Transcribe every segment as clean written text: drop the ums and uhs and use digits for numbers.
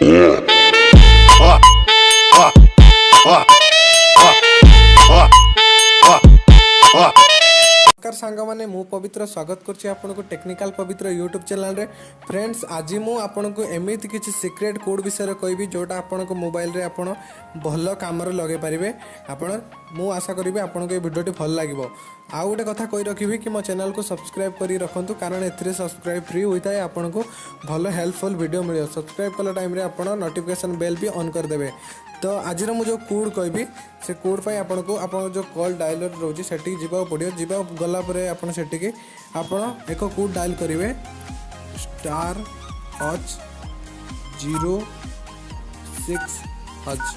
नमस्कार सांग मैंने मु पवित्र स्वागत करछि आपनको टेक्निकल पवित्र यूट्यूब चैनल रे। फ्रेंड्स आज मु आपनको एमिति किछि सीक्रेट कोड विषय कहबी जोटा आपनको मोबाइल रे आपण भल काम रे लगे पारिबे। आपण मु आशा करिबे आपनको ए वीडियोटी भल लागिवो। आ गोटे कथा कहि रखिबी कि मो चैनल को सब्सक्राइब करी रखंतु कारण एथिरे सब्सक्राइब फ्री होइता है। आपनको भल हेल्पफुल वीडियो मिलियो। सब्सक्राइब कला टाइम रे आपण नोटिफिकेशन बेल भी ऑन कर देबे। तो आज मु जो कोड कहबी से कोड पाई आपनको आपण जो कॉल डायलर रोजी सेठी जीवा पड़ियो। जीवा गला परे आपण सेठी के आपण एक कोड डायल करिवे *H06H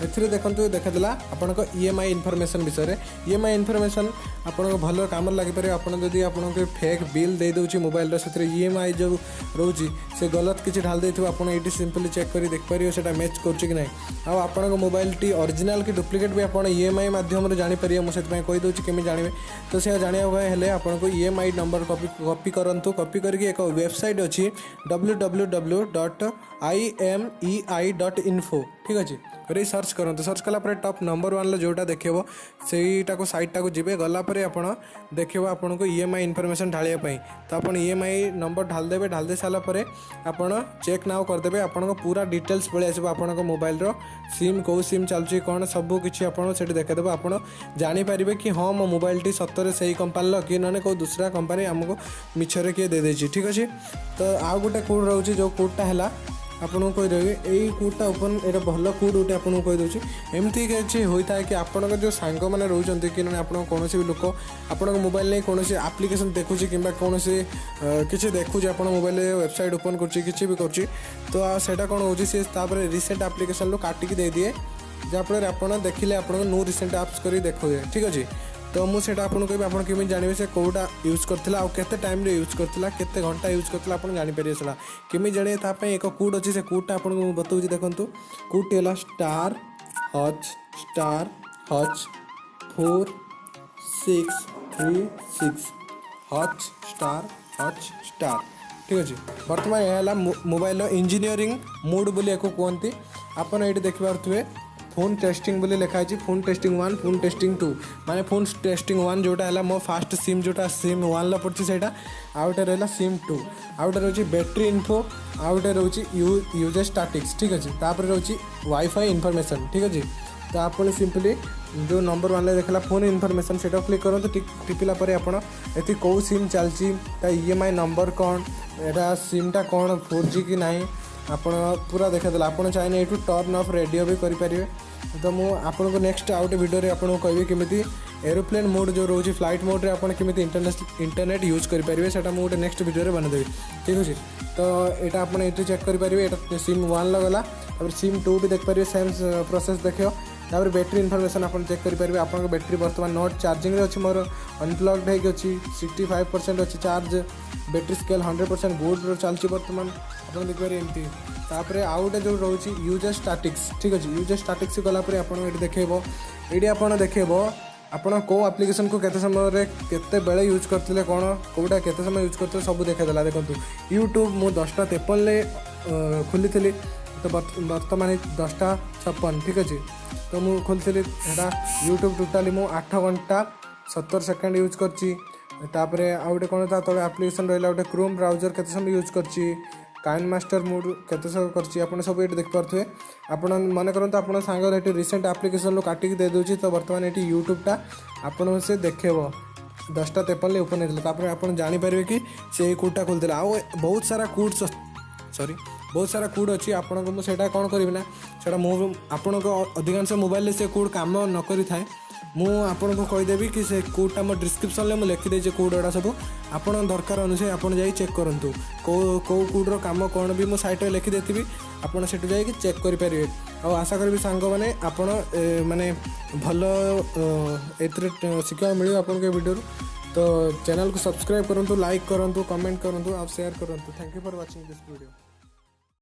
एथिरे देखंतु देखादेला आपनको EMI इन्फॉर्मेशन विषय EMI इन्फॉर्मेशन आपनको भल काम लागि पारे। आपण जदी आपनको फेक बिल दे दोची मोबाइल रो सेथिरे EMI जो रोची से गलत किछि ढाल देथिबो आपण एटी सिंपली चेक करी देख पारियो सेटा मैच करछि कि नै। आ आपनको मोबाइल टी ओरिजिनल की डुप्लीकेट भी आपण EMI माध्यम रे जानि पारियो। मु सेत पय कहि दोची केमि जानिबे तो से जानिया हेले आपनको EMI नंबर कॉपी करंतु। कॉपी करके एक वेबसाइट अछि www.imei.info ठीक अछि रे सर्च करंतु। सर्च कला पर टॉप नंबर 1 जोटा देखिबो सेईटा को साइट टा को जिबे गला पर आपण देखिबो आपनको EMI इन्फॉर्मेशन ढालिया पई। तो आपण EMI नंबर ढाल देबे। ढाल दे साला पर आपण चेक नाउ कर देबे। आपनको पूरा डिटेल्स पळे आसीबो। आपनको मोबाइल रो सिम को सिम चलची कोन सब किछि आपण सेठी देखा देबो। आपण जानि परिबे कि हां मो मोबाइल टी सत्तरे सही कंपनी लो कि नने को दूसरा कंपनी हमको मिछरे के दे देछि ठीक अछि। तो आ गोटे कोड रहउछि जो कोडटा हैला आपको कही देवी यही कोडटा ओपन एटा भल कोड गोटे आपको कही दूसरी। एमती किसी होता है कि आपन जो सांग मैंने रोच कि आप कौन भी लोक आपण मोबाइल नहीं कौन आप्लिकेसन देखुँ कि कौन किसी देखुँ आप मोबाइल वेबसाइट ओपन कर भी कर तो सेटा कौन हो रिसेंट आप्लिकेसन काटिकी दे दिए जहाँफल आप देखिले आप नो रिसेंट आप्स कर देखिए ठीक अच्छे। तो मुझे आपको कहबी आप केमी जानवे से कौटा यूज करथिला और केते टाइम रे यूज करथिला केते घंटा यूज करथिला आप जानि परिए सला केमी जाने ता पय एक कोड अछि। से कोडटा आपको मु बताउछि देखंतु। कोडटी होला *H4636 ठीक अच्छे। बर्तमान यह मोबाइल इंजीनियरिंग मोड बोली एको कहती। आपन ये देखि पारुथुवे फोन टेस्टिंग बोली लिखाई फोन टेस्टिंग 1 फोन टेस्टिंग 2 माने फोन टेस्टिंग 1 जोटा है मो फास्ट सिम जोटा सिम 1 पड़ी से आउटे रहा सिम 2 आउटे रोचे बैटरी इन्फो आउटे रोचे यूजर स्टैटिक्स ठीक अच्छे। तापर रोचे वाईफाई इन्फॉर्मेशन ठीक अच्छे। तो आप सिंपली जो नंबर 1 देखला फोन इन्फॉर्मेशन से क्लिक करूँ। टिपिला आप कौ सिम चलती EMI नंबर कौन एटा सिमटा कौन 4G कि नहीं आप पूरा देखादेला। आप चाहिए ये टर्न ऑफ रेडियो भी करेंगे। तो मुझे आपको नेक्स्ट आउट वीडियो रे आपको कहबी केमिति एरोप्लेन मोड जो रोज फ्लाइट मोड रे आपन केमिति इंटरनेट यूज करेंगे सेटा मुझे नेक्स्ट वीडियो रे बना देबी ठीक अच्छे। तो यहाँ आप चेक करेंगे ये सिम 1 लगला और सिम 2 भी देख पारे सेम प्रोसेस देखियो। तापर बैटरी इन्फॉर्मेशन आप चेक करेंगे। आप बैटरी बर्तमान नॉट चार्जिंग रे अच्छी मोर अनप्लग्ड है 65% अच्छी चार्ज बैटरी स्केल 100% गुड चलती बर्तमान आप देखिए एमती। तापर आउ गोटे जो रोचे यूजर स्टैटिक्स ठीक अच्छे। यूजर स्टैटिक्स गलापर आप देखेब ये आप देखेब आपण को एप्लिकेशन को केते समय रे केते बेले यूज करथिले कौन कोटा केते समय यूज करथिले सब देखादेला। देखंतु यूट्यूब मु 10:53 ले खोली थी तो बर्तमान 10:56 ठीक अच्छे। तो मुझे खोली यूट्यूब टोटाली मु 8 घंटा 70 सेकेंड यूज करची। तापर आउ गोटे कौन था तले एप्लिकेशन रहा गोटे क्रोम ब्राउजर केते समय यूज करची काइन मास्टर मोड केते समय करची आपन सब ये देख पारथुए। आपन मन करंतु आपन सांगर एटी रिसेंट एप्लिकेशन लो काटिक दे दोची। तो बर्तमान एटी यूट्यूब टा आपन से देखेबो 10:53 ले ओपन हेतला। तापर आपन जानि परिबे कि से कोडटा खोलदेला। आ बहुत सारा कोड बहुत सारा कोड अच्छी आपन को सेटा कौन करी ना सेटा मो आपन को अधिकांश मोबाइल से कोड काम न करी थाए मु आपन को कहीदेवी कि से कोडटा मो डिस्क्रिप्शन में लिखिदे कोड गुड़ा सब आपन दरकार अनुसार आपन जाई चेक करंतु को कोड रो काम कौन भी मो साइट में लिखि देथिबी आपन सेटु जाई कि चेक करि परिबे। आ आशा करबी सांग माने आपन माने भल एतरे शिक्षा मिलियो आपन के वीडियो। तो चैनल को सब्सक्राइब करंतु लाइक करंतु कमेंट करंतु और शेयर करंतु। Thank you for watching this video.